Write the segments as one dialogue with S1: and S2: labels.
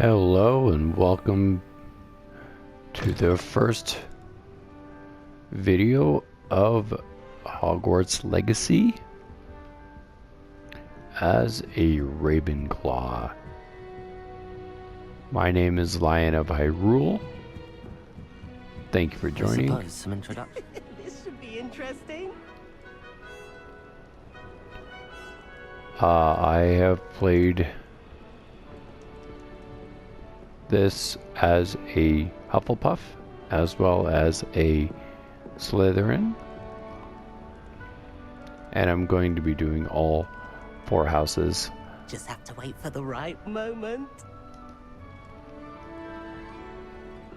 S1: Hello and welcome to the first video of Hogwarts Legacy as a Ravenclaw. My name is Lion of Hyrule. Thank you for joining.
S2: I suppose some introduction.
S3: This should be interesting.
S1: I have played this as a Hufflepuff as well as a Slytherin, and I'm going to be doing all four houses.
S3: Just have to wait for the right moment.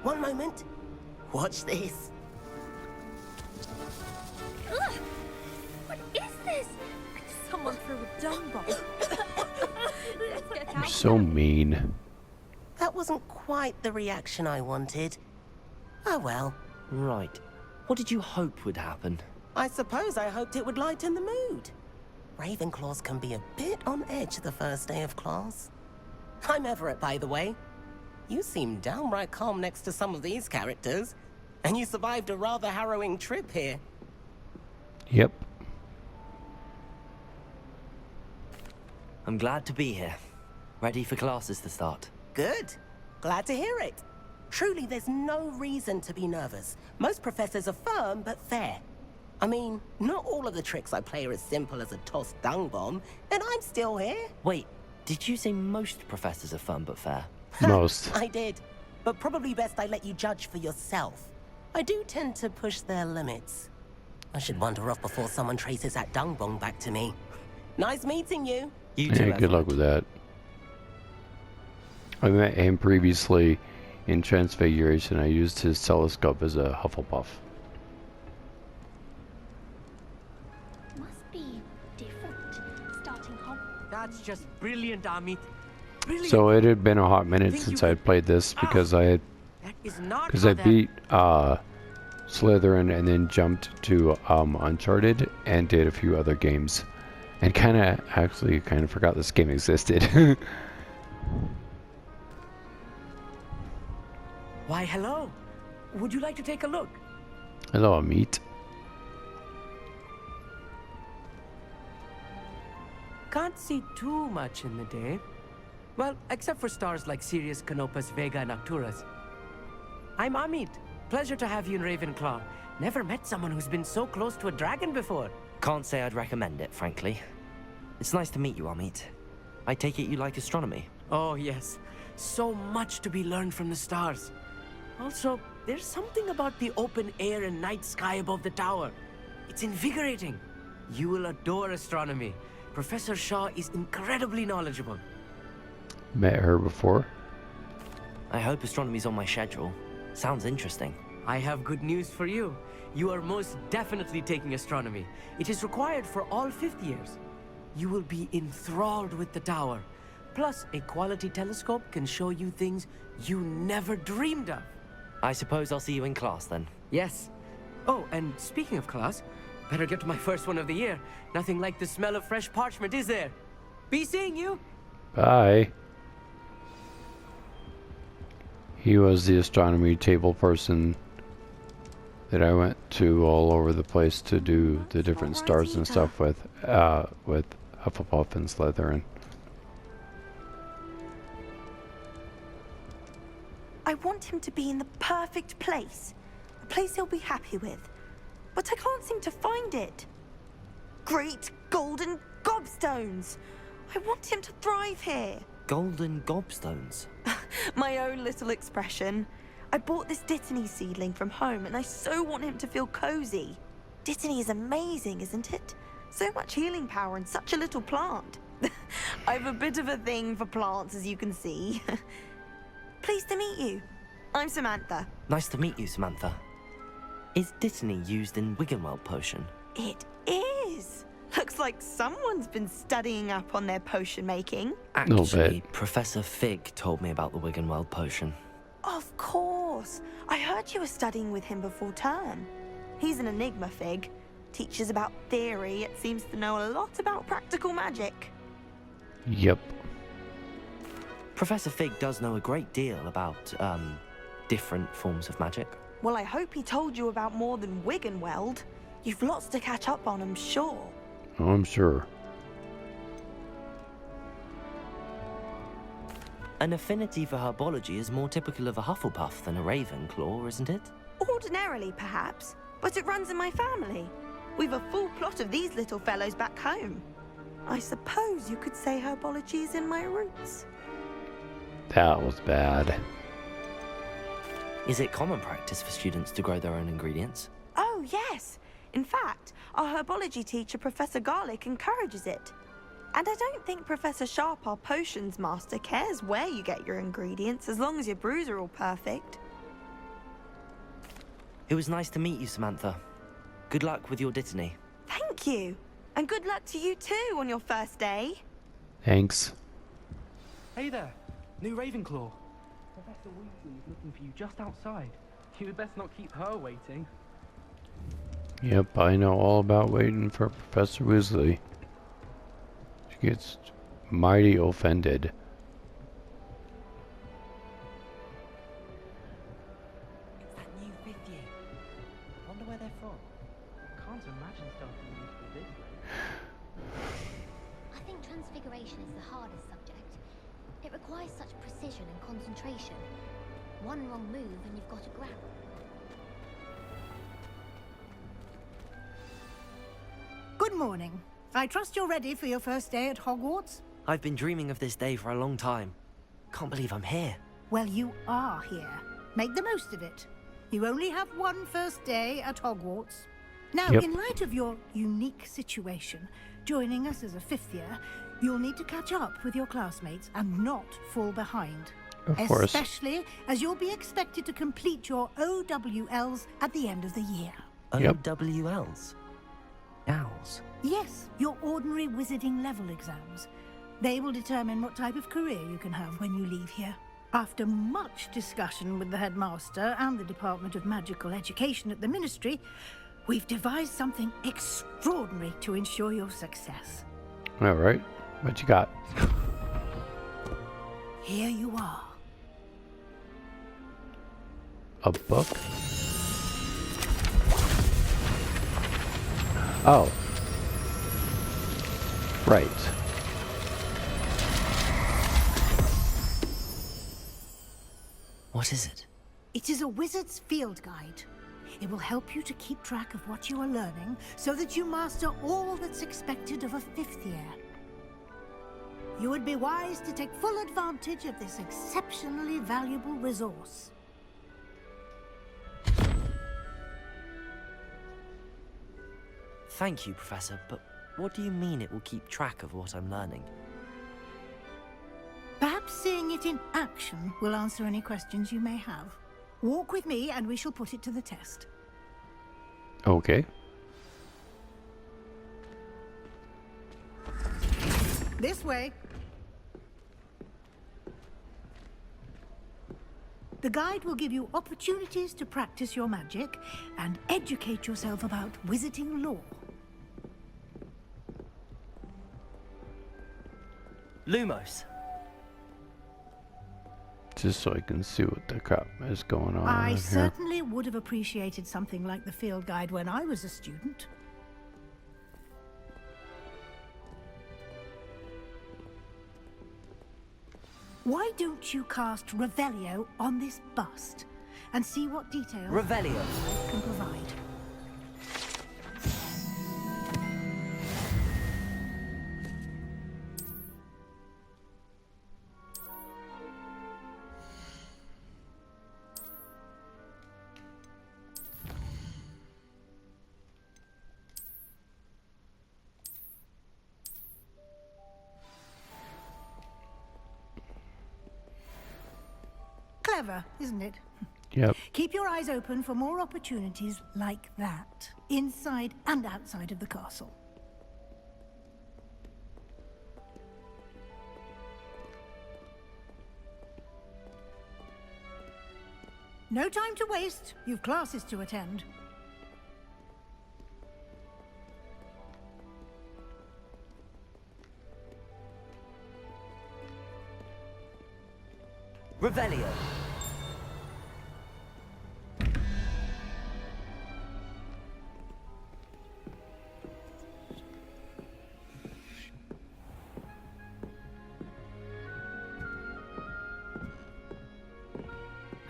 S3: One moment. Watch this.
S4: Ugh! What is this? Someone threw a dung bomb. Let's get
S1: You're
S4: out
S1: so
S4: now.
S1: mean.
S3: That wasn't quite the reaction I wanted. Oh well.
S2: Right. What did you hope would happen?
S3: I suppose I hoped it would lighten the mood. Ravenclaws can be a bit on edge the first day of class. I'm Everett, by the way. You seem downright calm next to some of these characters. And you survived a rather harrowing trip here.
S1: Yep.
S2: I'm glad to be here. Ready for classes to start.
S3: Good. Glad to hear it. Truly, there's no reason to be nervous. Most professors are firm but fair. I mean, not all of the tricks I play are as simple as a tossed dung bomb, and I'm still here.
S2: Wait, did you say most professors are fun but fair?
S1: Most.
S3: I did, but probably best I let you judge for yourself. I do tend to push their limits. I should wander off before someone traces that dung bomb back to me. Nice meeting you.
S2: You too,
S1: Yeah, good luck
S2: Everett.
S1: with that. I met him previously in Transfiguration. I used his telescope as a Hufflepuff.
S4: Must be different. Starting home.
S5: That's just brilliant, Amit. Brilliant.
S1: So it had been a hot minute
S5: Think
S1: since
S5: you
S1: I had played this because I
S5: that is not
S1: beat Slytherin and then jumped to Uncharted and did a few other games, and kind of forgot this game existed.
S5: Why, hello. Would you like to take a look?
S1: Hello, Amit.
S5: Can't see too much in the day. Well, except for stars like Sirius, Canopus, Vega, and Arcturus. I'm Amit. Pleasure to have you in Ravenclaw. Never met someone who's been so close to a dragon before.
S2: Can't say I'd recommend it, frankly. It's nice to meet you, Amit. I take it you like astronomy.
S5: Oh, yes. So much to be learned from the stars. Also, there's something about the open air and night sky above the tower. It's invigorating. You will adore astronomy. Professor Shaw is incredibly knowledgeable.
S1: Met her before.
S2: I hope astronomy's on my schedule. Sounds interesting.
S5: I have good news for you. You are most definitely taking astronomy. It is required for all fifth years. You will be enthralled with the tower. Plus, a quality telescope can show you things you never dreamed of.
S2: I suppose I'll see you in class then.
S5: Yes. Oh, and speaking of class, better get to my first one of the year. Nothing like the smell of fresh parchment, is there? Be seeing you.
S1: Bye. He was the astronomy table person that I went to all over the place to do the different stars and stuff with Hufflepuff and Slytherin.
S6: I want him to be in the perfect place. A place he'll be happy with. But I can't seem to find it. Great golden gobstones! I want him to thrive here.
S2: Golden gobstones.
S6: My own little expression. I bought this Dittany seedling from home and I so want him to feel cozy. Dittany is amazing, isn't it? So much healing power in such a little plant. I've a bit of a thing for plants, as you can see. Pleased to meet you. I'm Samantha.
S2: Nice to meet you, Samantha. Is Dittany used in Wiggenweld potion?
S6: It is. Looks like someone's been studying up on their potion making.
S1: Little
S2: Actually,
S1: bit.
S2: Professor Fig told me about the Wiggenweld potion.
S6: Of course. I heard you were studying with him before term. He's an enigma, Fig. Teaches about theory, yet seems to know a lot about practical magic.
S1: Yep.
S2: Professor Fig does know a great deal about, different forms of magic.
S6: Well, I hope he told you about more than Wiggenweld. You've lots to catch up on, I'm sure.
S1: Oh, I'm sure.
S2: An affinity for herbology is more typical of a Hufflepuff than a Ravenclaw, isn't it?
S6: Ordinarily, perhaps, but it runs in my family. We've a full plot of these little fellows back home. I suppose you could say herbology is in my roots.
S1: That was bad.
S2: Is it common practice for students to grow their own ingredients?
S6: Oh, yes. In fact, our herbology teacher, Professor Garlick, encourages it. And I don't think Professor Sharp, our potions master, cares where you get your ingredients, as long as your brews are all perfect.
S2: It was nice to meet you, Samantha. Good luck with your Dittany.
S6: Thank you. And good luck to you too on your first day.
S1: Thanks.
S7: Hey there, new Ravenclaw. Professor Weasley is looking for you just outside. You had best not keep her waiting.
S1: Yep, I know all about waiting for Professor Weasley. She gets mighty offended.
S2: It's that new fifth year. Wonder where they're from.
S7: Can't imagine starting a new school this way.
S4: I think transfiguration is the hardest subject. It requires such precision and concentration. One wrong move and you've got a grab.
S8: Good morning. I trust you're ready for your first day at Hogwarts?
S2: I've been dreaming of this day for a long time. Can't believe I'm here.
S8: Well, you are here. Make the most of it. You only have one first day at Hogwarts. Now,
S1: Yep.
S8: in light of your unique situation, joining us as a fifth year, you'll need to catch up with your classmates and not fall behind.
S1: Of course.
S8: Especially as you'll be expected to complete your OWLs at the end of the year.
S1: Yep.
S2: OWLs? Owls.
S8: Yes, your ordinary wizarding level exams. They will determine what type of career you can have when you leave here. After much discussion with the headmaster and the Department of Magical Education at the Ministry, we've devised something extraordinary to ensure your success.
S1: All right. What you got?
S8: Here you are.
S1: A book? Oh. Right.
S2: What is it?
S8: It is a wizard's field guide. It will help you to keep track of what you are learning so that you master all that's expected of a fifth year. You would be wise to take full advantage of this exceptionally valuable resource.
S2: Thank you, Professor, but what do you mean it will keep track of what I'm learning?
S8: Perhaps seeing it in action will answer any questions you may have. Walk with me and we shall put it to the test.
S1: Okay.
S8: This way. The guide will give you opportunities to practice your magic and educate yourself about wizarding lore.
S2: Lumos.
S1: Just so I can see what the crap is going on
S8: I
S1: here.
S8: certainly would have appreciated something like the field guide when I was a student. Why don't you cast Revelio on this bust and see what details
S2: Revelio.
S8: I can provide? Clever, isn't it?
S1: Yep.
S8: Keep your eyes open for more opportunities like that, inside and outside of the castle. No time to waste. You've classes to attend.
S2: Revelio.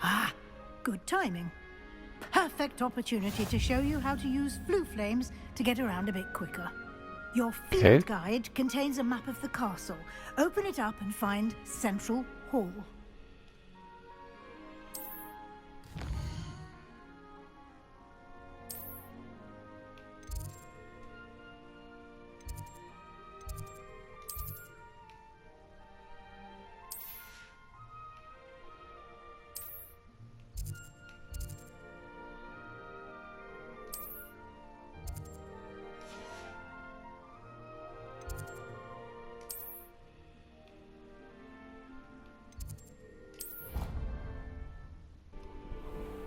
S8: Ah, good timing. Perfect opportunity to show you how to use flue flames to get around a bit quicker. Your field
S1: Okay.
S8: guide contains a map of the castle. Open it up and find Central Hall.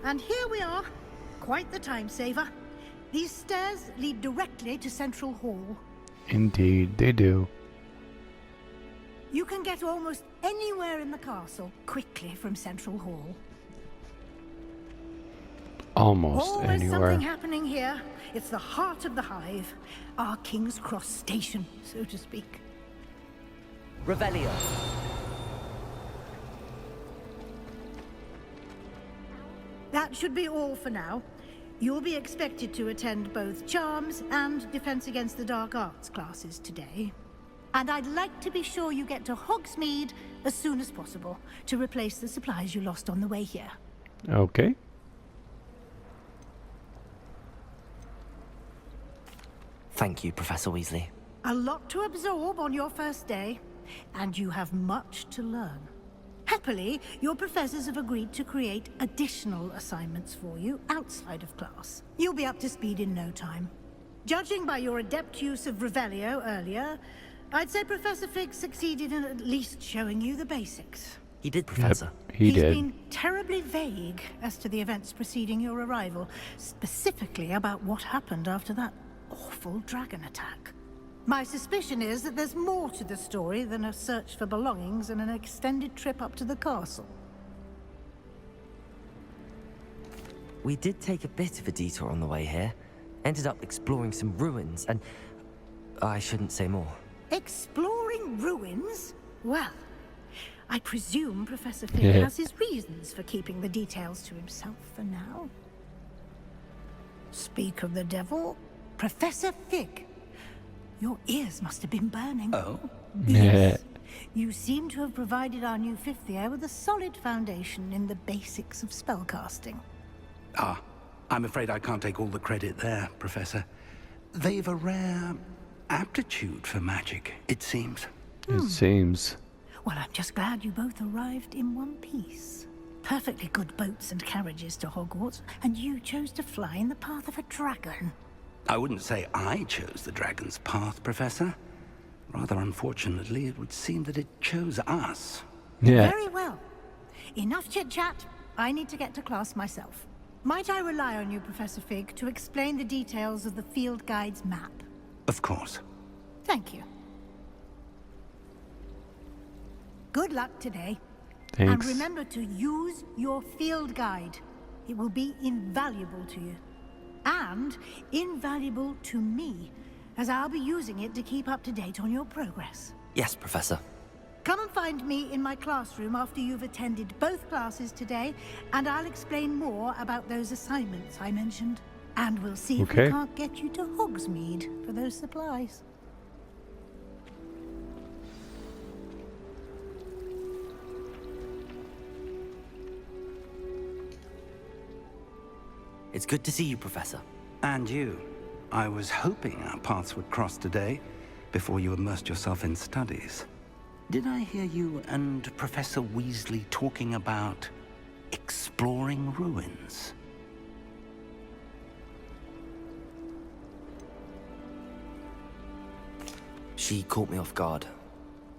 S8: And here we are. Quite the time saver. These stairs lead directly to Central Hall.
S1: Indeed, they do.
S8: You can get almost anywhere in the castle quickly from Central Hall.
S1: Almost
S8: Always
S1: anywhere.
S8: something happening here. It's the heart of the hive. Our King's Cross station, so to speak.
S2: Revelio.
S8: That should be all for now. You'll be expected to attend both Charms and Defense Against the Dark Arts classes today. And I'd like to be sure you get to Hogsmeade as soon as possible to replace the supplies you lost on the way here.
S1: Okay.
S2: Thank you, Professor Weasley.
S8: A lot to absorb on your first day, and you have much to learn. Happily, your professors have agreed to create additional assignments for you outside of class. You'll be up to speed in no time. Judging by your adept use of Revelio earlier, I'd say Professor Fig succeeded in at least showing you the basics.
S2: He did, Professor.
S1: He
S8: He's
S1: did.
S8: been terribly vague as to the events preceding your arrival, specifically about what happened after that awful dragon attack. My suspicion is that there's more to the story than a search for belongings and an extended trip up to the castle.
S2: We did take a bit of a detour on the way here. Ended up exploring some ruins and... I shouldn't say more.
S8: Exploring ruins? Well, I presume Professor Fig
S1: Yeah.
S8: has his reasons for keeping the details to himself for now. Speak of the devil, Professor Fig. Your ears must have been burning.
S7: Oh?
S8: Yes. You seem to have provided our new fifth year with a solid foundation in the basics of spellcasting.
S7: Ah, I'm afraid I can't take all the credit there, Professor. They've a rare aptitude for magic, it seems.
S1: It seems.
S8: Well, I'm just glad you both arrived in one piece. Perfectly good boats and carriages to Hogwarts, and you chose to fly in the path of a dragon.
S7: I wouldn't say I chose the dragon's path, Professor. Rather unfortunately, it would seem that it chose us.
S1: Yeah.
S8: Very well. Enough chit-chat. I need to get to class myself. Might I rely on you, Professor Fig, to explain the details of the field guide's map?
S7: Of course.
S8: Thank you. Good luck today.
S1: Thanks.
S8: And remember to use your field guide. It will be invaluable to you. And invaluable to me, as I'll be using it to keep up to date on your progress.
S2: Yes, Professor.
S8: Come and find me in my classroom after you've attended both classes today, and I'll explain more about those assignments I mentioned. And we'll see if we
S1: Okay.
S8: can't get you to Hogsmeade for those supplies.
S2: It's good to see you, Professor.
S7: And you. I was hoping our paths would cross today, before you immersed yourself in studies. Did I hear you and Professor Weasley talking about exploring ruins?
S2: She caught me off guard.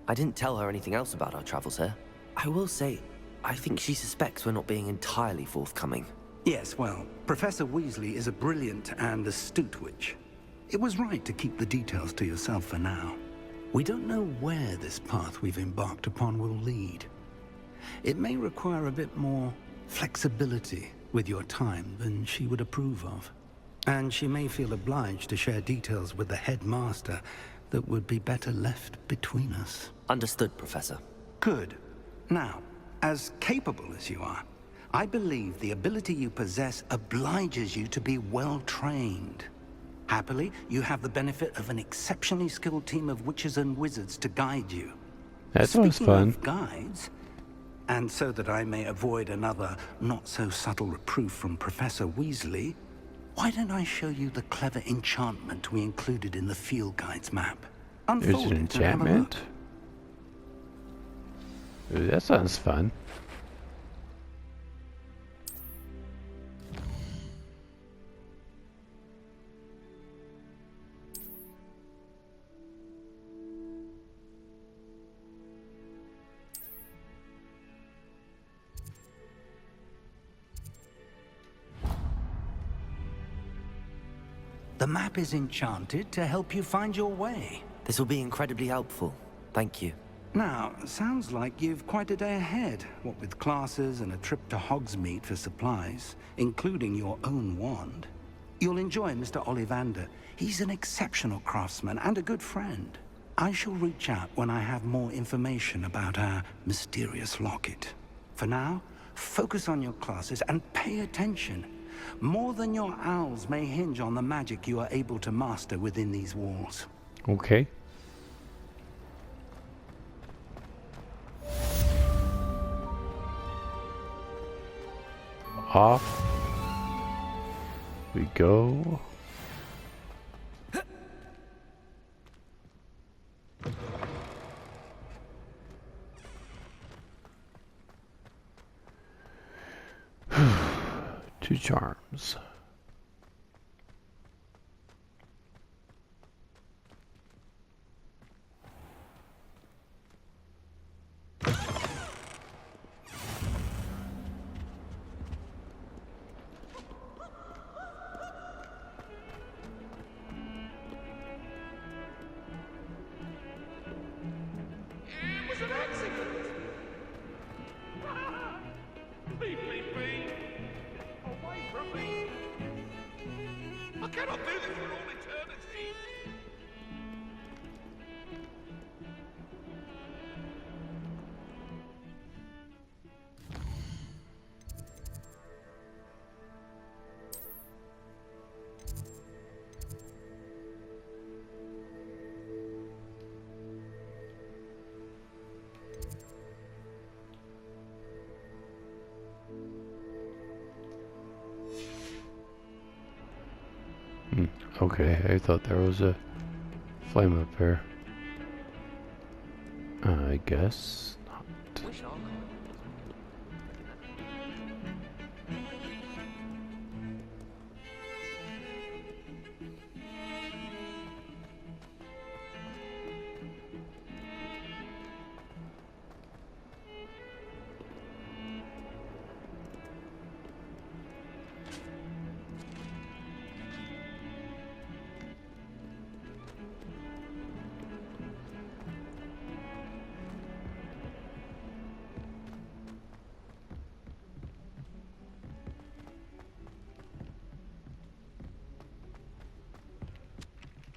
S2: I didn't tell her anything else about our travels here. I will say, I think she suspects we're not being entirely forthcoming.
S7: Yes, well, Professor Weasley is a brilliant and astute witch. It was right to keep the details to yourself for now. We don't know where this path we've embarked upon will lead. It may require a bit more flexibility with your time than she would approve of. And she may feel obliged to share details with the headmaster that would be better left between us.
S2: Understood, Professor.
S7: Good. Now, as capable as you are, I believe the ability you possess obliges you to be well trained. Happily, you have the benefit of an exceptionally skilled team of witches and wizards to guide you.
S1: That sounds
S7: Speaking
S1: fun.
S7: of guides, and so that I may avoid another not-so-subtle reproof from Professor Weasley, why don't I show you the clever enchantment we included in the field guide's map?
S1: There's
S7: Unfold
S1: an
S7: it and have a look.
S1: enchantment. Ooh, that sounds fun.
S7: The map is enchanted to help you find your way.
S2: This will be incredibly helpful. Thank you.
S7: Now, sounds like you've quite a day ahead, what with classes and a trip to Hogsmeade for supplies, including your own wand. You'll enjoy Mr. Ollivander. He's an exceptional craftsman and a good friend. I shall reach out when I have more information about our mysterious locket. For now, focus on your classes and pay attention. More than your owls may hinge on the magic you are able to master within these walls.
S1: Okay. Off we go. Two charms. Okay, I thought there was a flame up here. I guess not.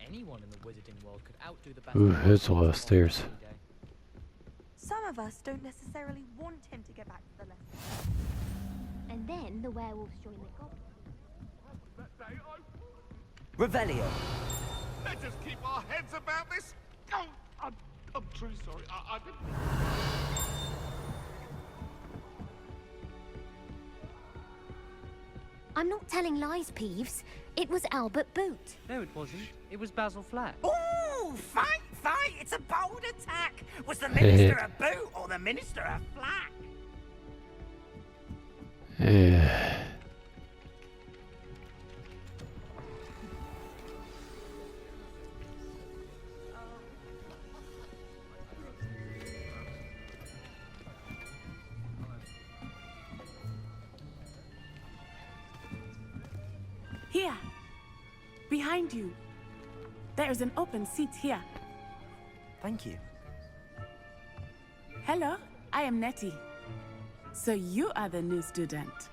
S9: Anyone in the wizarding world could outdo the best.
S1: Ooh, there's a lot of stairs.
S6: Some of us don't necessarily want him to get back to the lesson.
S4: And then the werewolves join the goblins.
S2: Revelio.
S10: Let us keep our heads about this. Oh, I'm truly sorry. I didn't.
S4: I'm not telling lies, Peeves. It was Albert Boot.
S9: No, it wasn't. It was Basil Flat.
S5: Ooh, fight! It's a bold attack! Was the Minister a boot or the Minister a flack?
S1: Yeah.
S11: Here, behind you. There is an open seat here.
S2: Thank you.
S11: Hello, I am Nettie. So you are the new student.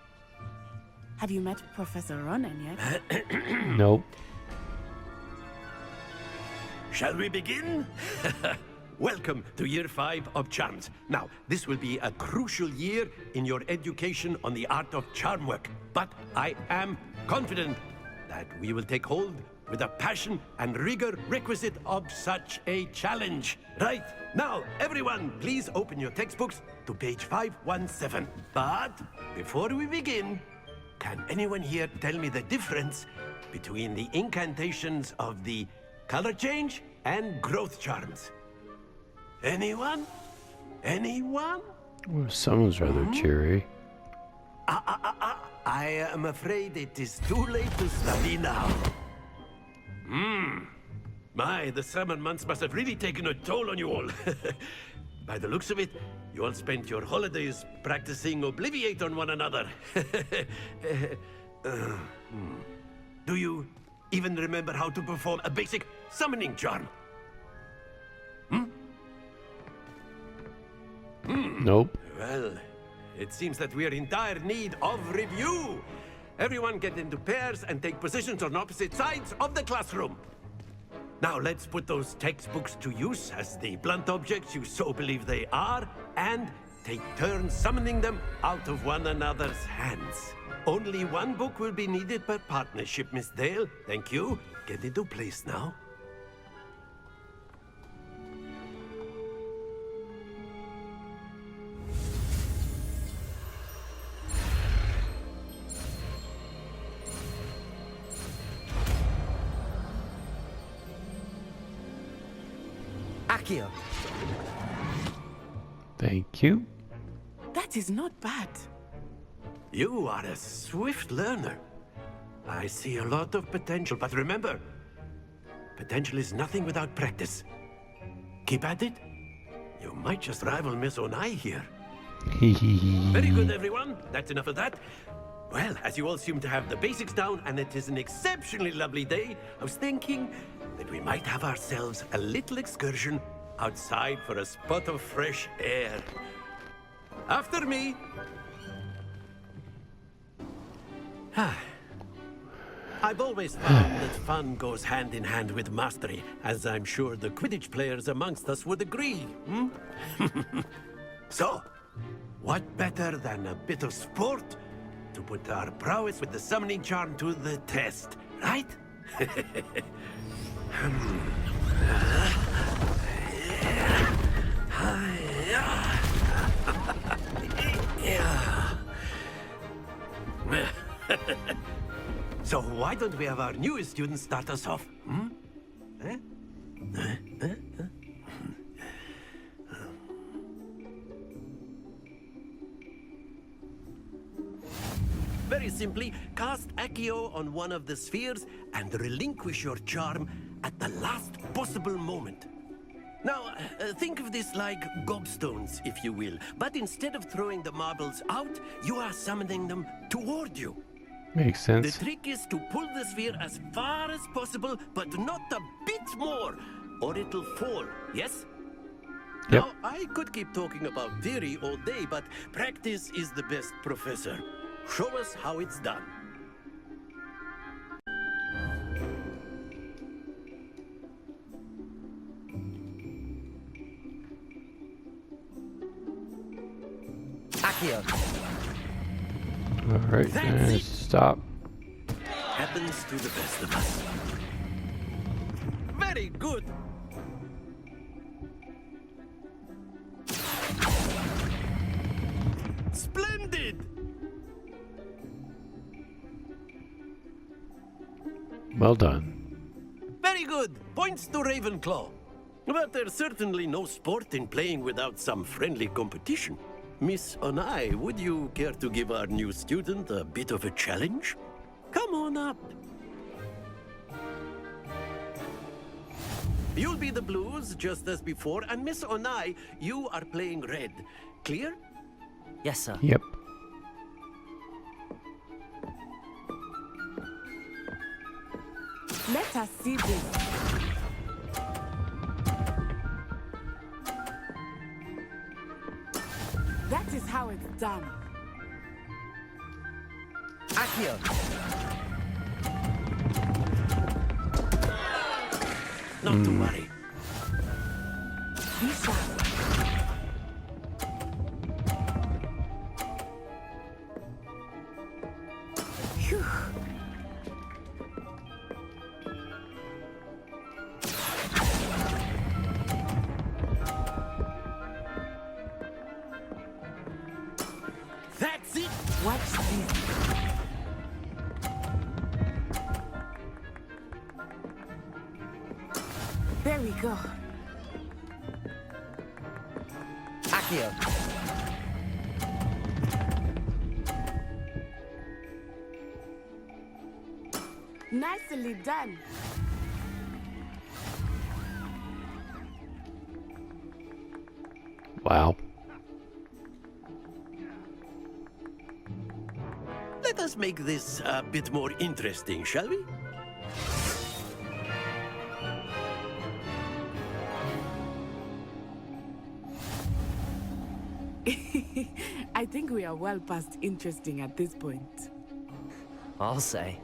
S11: Have you met Professor Ronan yet?
S1: Nope.
S12: Shall we begin? Welcome to Year 5 of Charms. Now, this will be a crucial year in your education on the art of charm work. But I am confident that we will take hold with the passion and rigor requisite of such a challenge. Right, now, everyone, please open your textbooks to page 517. But before we begin, can anyone here tell me the difference between the incantations of the color change and growth charms? Anyone? Anyone?
S1: Well, someone's rather cheery.
S12: I am afraid it is too late to study now. My, the summer months must have really taken a toll on you all. By the looks of it, you all spent your holidays practicing Obliviate on one another. Do you even remember how to perform a basic summoning charm?
S1: Nope.
S12: Well, it seems that we are in dire need of review. Everyone get into pairs and take positions on opposite sides of the classroom. Now let's put those textbooks to use as the blunt objects you so believe they are, and take turns summoning them out of one another's hands. Only one book will be needed per partnership, Miss Dale. Thank you. Get into place now.
S2: Accio.
S1: Thank you.
S11: That is not bad.
S12: You are a swift learner. I see a lot of potential, but remember, potential is nothing without practice. Keep at it. You might just rival Miss Onai here. Very good, everyone. That's enough of that. Well, as you all seem to have the basics down, and it is an exceptionally lovely day, I was thinking that we might have ourselves a little excursion outside for a spot of fresh air. After me. I've always found that fun goes hand in hand with mastery, as I'm sure the Quidditch players amongst us would agree. So, what better than a bit of sport to put our prowess with the summoning charm to the test, right? So why don't we have our newest student start us off? Very simply, cast Accio on one of the spheres and relinquish your charm at the last possible moment. Now, think of this like gobstones, if you will. But instead of throwing the marbles out, you are summoning them toward you.
S1: Makes sense.
S12: The trick is to pull the sphere as far as possible, but not a bit more, or it'll fall, yes?
S1: Yep.
S12: Now, I could keep talking about theory all day, but practice is the best professor. Show us how it's done.
S2: Accio.
S1: All right,
S12: That's
S1: and
S12: it.
S1: stop.
S12: Happens to the best of us. Very good. Splendid.
S1: Well done.
S12: Very good. Points to Ravenclaw. But there's certainly no sport in playing without some friendly competition. Miss Onai, would you care to give our new student a bit of a challenge? Come on up. You'll be the blues, just as before, and Miss Onai, you are playing red. Clear?
S2: Yes, sir.
S1: Yep.
S11: Let us see this. That is how how it's done.
S2: Accio!
S12: Not to worry.
S11: Be sharp. Phew.
S12: That's it!
S11: Watch this. There we go.
S2: Accio!
S11: Nicely done.
S1: Wow.
S12: Let us make this a bit more interesting, shall we?
S11: I think we are well past interesting at this point.
S2: I'll say.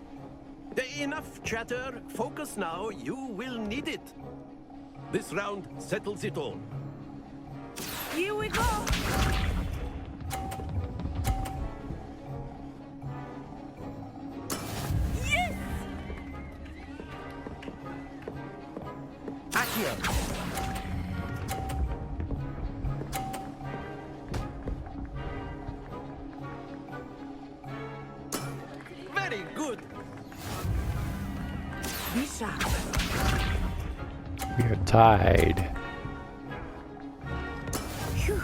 S12: Enough chatter. Focus now. You will need it. This round settles it all.
S11: Here we go. Yes!
S2: Accio!
S12: Very good.
S11: Be sharp.
S1: We are tied.
S11: Phew.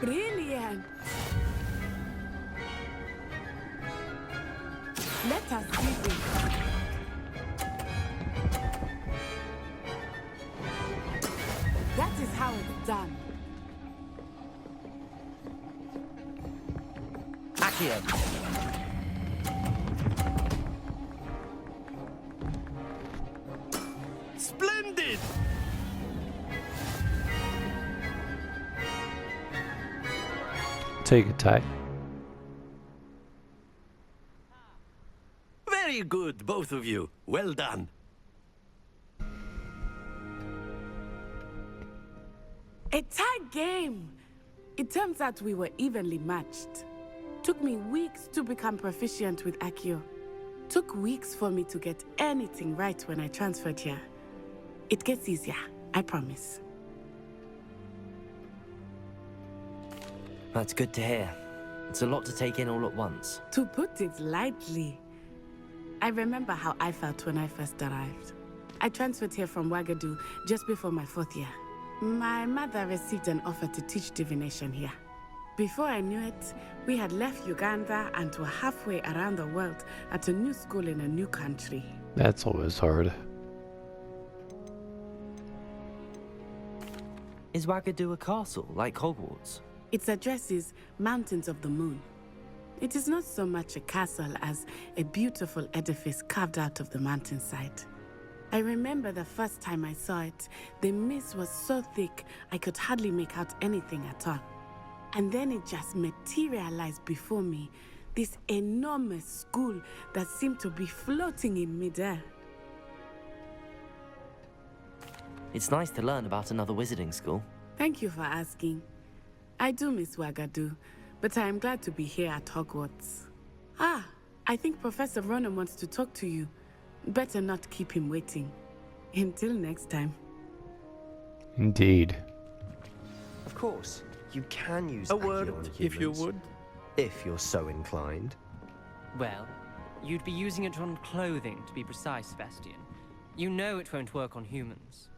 S11: Brilliant. Let us see this. That is how it's done.
S2: Accio!
S12: Splendid!
S1: Take it, Ty.
S12: Very good, both of you. Well done.
S11: A tight game. It turns out we were evenly matched. Took me weeks to become proficient with Accio. Took weeks for me to get anything right when I transferred here. It gets easier, I promise.
S2: That's good to hear. It's a lot to take in all at once.
S11: To put it lightly, I remember how I felt when I first arrived. I transferred here from Wagadu just before my 4th year. My mother received an offer to teach divination here. Before I knew it, we had left Uganda and were halfway around the world at a new school in a new country.
S1: That's always hard.
S2: Is Wagadu a castle, like Hogwarts?
S11: Its address is Mountains of the Moon. It is not so much a castle as a beautiful edifice carved out of the mountainside. I remember the first time I saw it, the mist was so thick I could hardly make out anything at all. And then it just materialized before me, this enormous school that seemed to be floating in midair.
S2: It's nice to learn about another wizarding school.
S11: Thank you for asking. I do miss Wagadu, but I am glad to be here at Hogwarts. Ah, I think Professor Ronan wants to talk to you. Better not keep him waiting. Until next time.
S1: Indeed.
S13: Of course, you can use
S12: A
S13: Accio
S12: word,
S13: on
S12: if you
S13: humans,
S12: would.
S13: if you're so inclined.
S14: Well, you'd be using it on clothing, to be precise, Sebastian. You know it won't work on humans.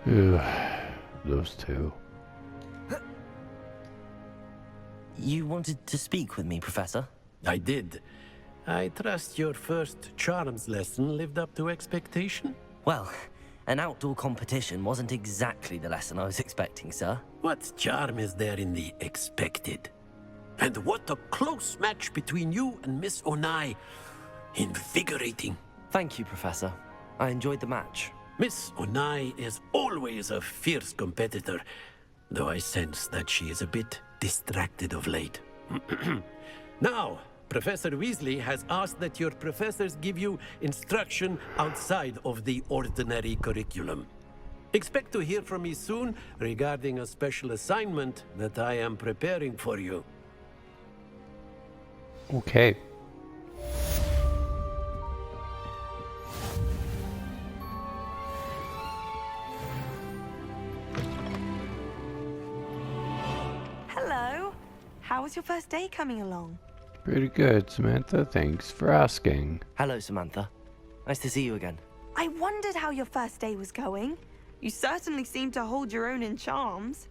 S1: Ugh, those two.
S2: You wanted to speak with me, Professor?
S12: I did. I trust your first charms lesson lived up to expectation?
S2: Well, an outdoor competition wasn't exactly the lesson I was expecting, sir.
S12: What charm is there in the expected? And what a close match between you and Miss Onai. Invigorating.
S2: Thank you, Professor. I enjoyed the match.
S12: Miss Onai is always a fierce competitor, though I sense that she is a bit distracted of late. Now, Professor Weasley has asked that your professors give you instruction outside of the ordinary curriculum. Expect to hear from me soon regarding a special assignment that I am preparing for you.
S1: Okay.
S6: Hello. How was your first day coming along?
S1: Pretty good, Samantha. Thanks for asking.
S2: Hello, Samantha. Nice to see you again.
S6: I wondered how your first day was going. You certainly seem to hold your own in charms.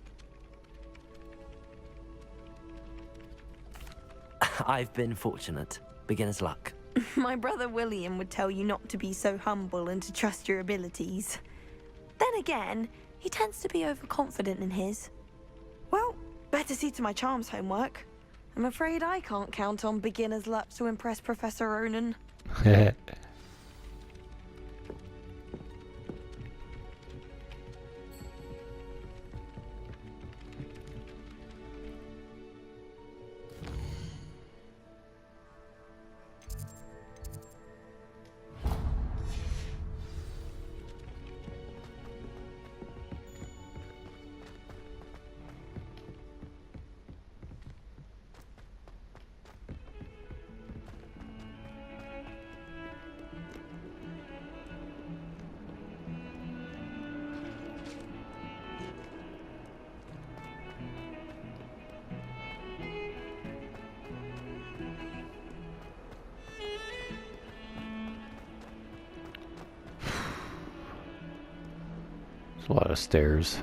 S2: I've been fortunate. Beginner's luck.
S6: My brother William would tell you not to be so humble and to trust your abilities. Then again, he tends to be overconfident in his. Well, better see to my charms homework. I'm afraid I can't count on beginner's luck to impress Professor Ronan.
S1: There's a lot of stairs.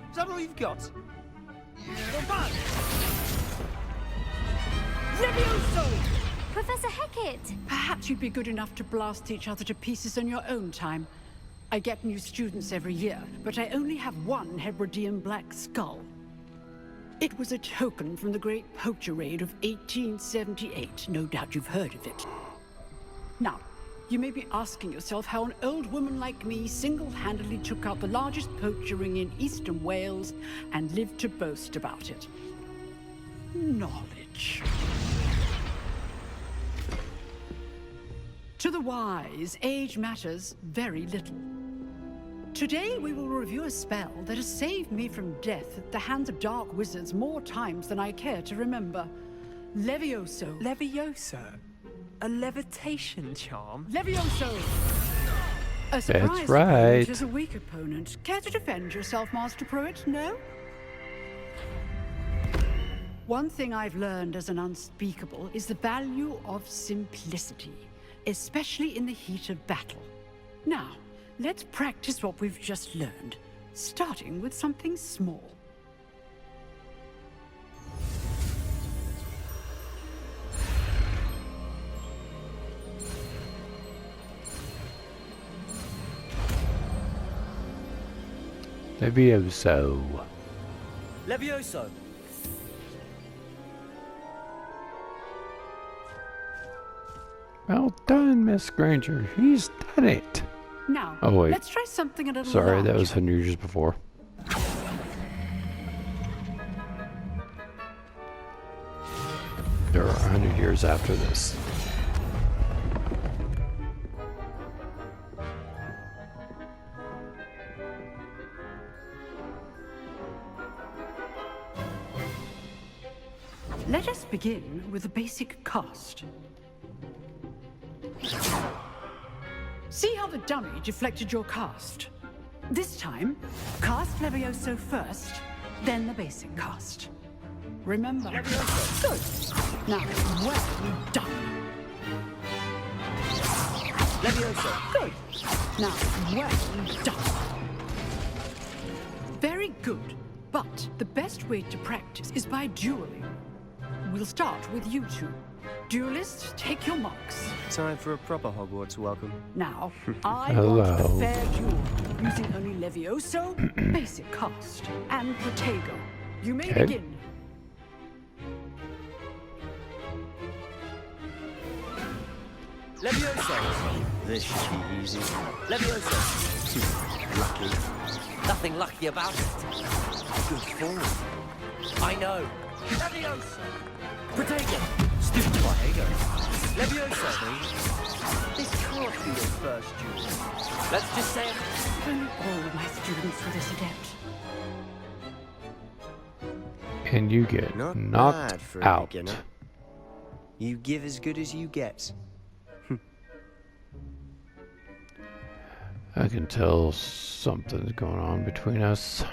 S15: Is that all you've got?
S16: Levioso!
S4: Professor Hecat!
S16: Perhaps you'd be good enough to blast each other to pieces in your own time. I get new students every year, but I only have one Hebridean black skull. It was a token from the Great Poacher Raid of 1878. No doubt you've heard of it. Now, you may be asking yourself how an old woman like me single-handedly took out the largest poacher ring in eastern Wales and lived to boast about it. Knowledge. To the wise, age matters very little. Today we will review a spell that has saved me from death at the hands of dark wizards more times than I care to remember. Levioso.
S5: Levioso? A levitation charm?
S16: Levioso! A surprise
S1: right.
S16: opponent is a weak opponent. Care to defend yourself, Master Pruitt? No? One thing I've learned as an unspeakable is the value of simplicity, especially in the heat of battle. Now, let's practice what we've just learned, starting with something small.
S1: Levioso.
S2: Levioso!
S1: Well done, Miss Granger. He's done it.
S16: Now,
S1: Oh, wait.
S16: let's try something a little
S1: Sorry, that
S16: larger.
S1: was 100 years before. There are 100 years after this.
S16: Let us begin with the basic cast. See how the dummy deflected your cast? This time, cast Levioso first, then the basic cast. Remember? Levioso. Good. Now, well done.
S2: Levioso!
S16: Good. Now, well done. Very good. But the best way to practice is by dueling. We'll start with you two. Duelists, take your marks.
S13: Time for a proper Hogwarts welcome.
S16: Now, I
S1: Hello.
S16: want a fair duel, using only Levioso, basic cast, and Protego. You may
S1: Okay.
S16: begin.
S5: Levioso!
S13: This should be easy.
S5: Levioso!
S13: Lucky.
S2: Nothing lucky about it.
S13: Good form.
S2: I know.
S5: Levioso! Protego! Stupid Protego! Levioso!
S13: This can't be your first duel.
S2: Let's just say
S16: Only all of my students were this adept.
S1: And you get
S13: Not
S1: knocked
S13: bad for a
S1: out.
S13: beginner. You give as good as you get.
S1: I can tell something's going on between us.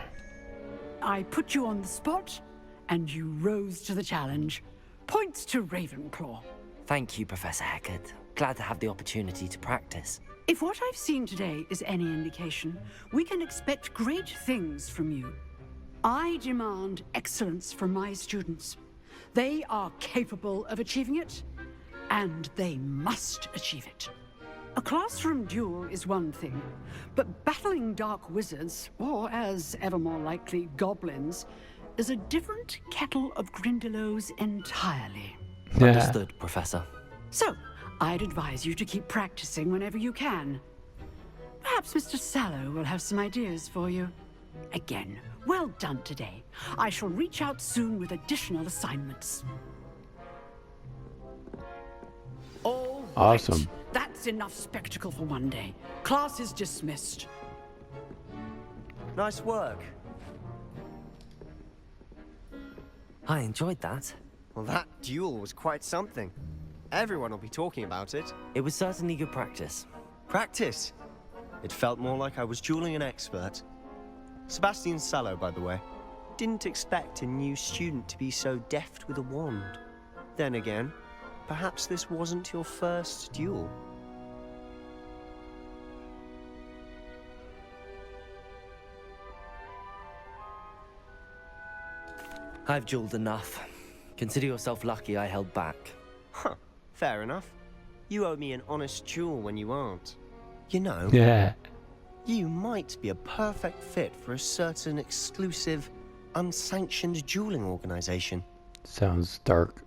S16: I put you on the spot, and you rose to the challenge. Points to Ravenclaw.
S2: thank you, Professor Heckard. Glad to have the opportunity to practice.
S16: If what I've seen today is any indication, we can expect great things from you. I demand excellence from my students. They are capable of achieving it, and they must achieve it. A classroom duel is one thing, but battling dark wizards, or as ever more likely, goblins, is a different kettle of Grindylows entirely.
S2: Understood, Professor.
S16: So, I'd advise you to keep practicing whenever you can. Perhaps Mr. Sallow will have some ideas for you. Again, well done today. I shall reach out soon with additional assignments. All right.
S1: Awesome.
S16: That's enough spectacle for one day. Class is dismissed.
S13: Nice work.
S2: I enjoyed that.
S13: Well, that duel was quite something. Everyone will be talking about it.
S2: It was certainly good practice.
S13: Practice? It felt more like I was dueling an expert. Sebastian Sallow, by the way. Didn't expect a new student to be so deft with a wand. Then again, perhaps this wasn't your first duel.
S2: I've dueled enough. Consider yourself lucky I held back.
S13: Huh, fair enough. You owe me an honest duel when you aren't. You know,
S1: Yeah.
S13: you might be a perfect fit for a certain exclusive, unsanctioned dueling organization.
S1: Sounds dark.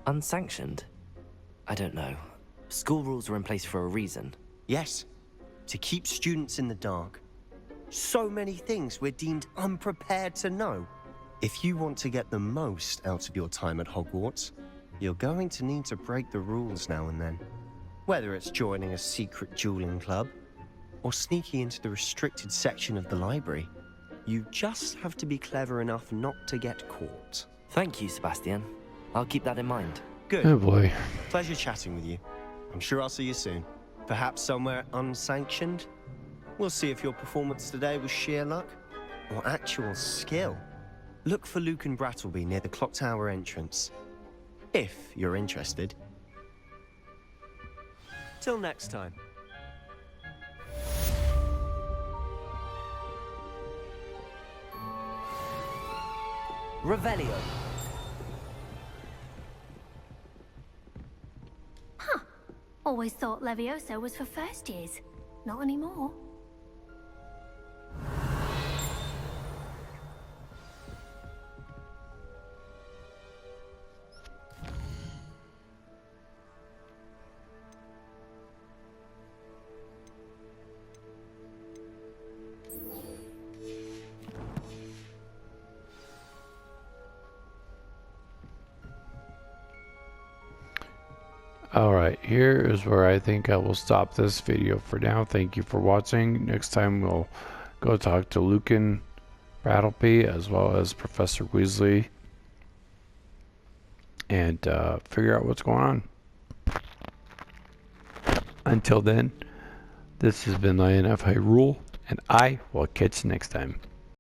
S2: Unsanctioned? I don't know. School rules are in place for a reason.
S13: Yes, to keep students in the dark. So many things we're deemed unprepared to know. If you want to get the most out of your time at Hogwarts, you're going to need to break the rules now and then. Whether it's joining a secret dueling club, or sneaking into the restricted section of the library, you just have to be clever enough not to get caught.
S2: Thank you, Sebastian. I'll keep that in mind.
S13: Good.
S1: Oh boy.
S13: Pleasure chatting with you. I'm sure I'll see you soon. Perhaps somewhere unsanctioned? We'll see if your performance today was sheer luck or actual skill. Look for Luke and Brattleby near the clock tower entrance, if you're interested. Till next time.
S2: Revelio.
S4: Always thought Levioso was for first years. Not anymore.
S1: Alright, here is where I think I will stop this video for now. Thank you for watching. Next time we'll go talk to Lucan Brattleby as well as Professor Weasley and figure out what's going on. Until then, this has been INF High Rule, and I will catch you next time.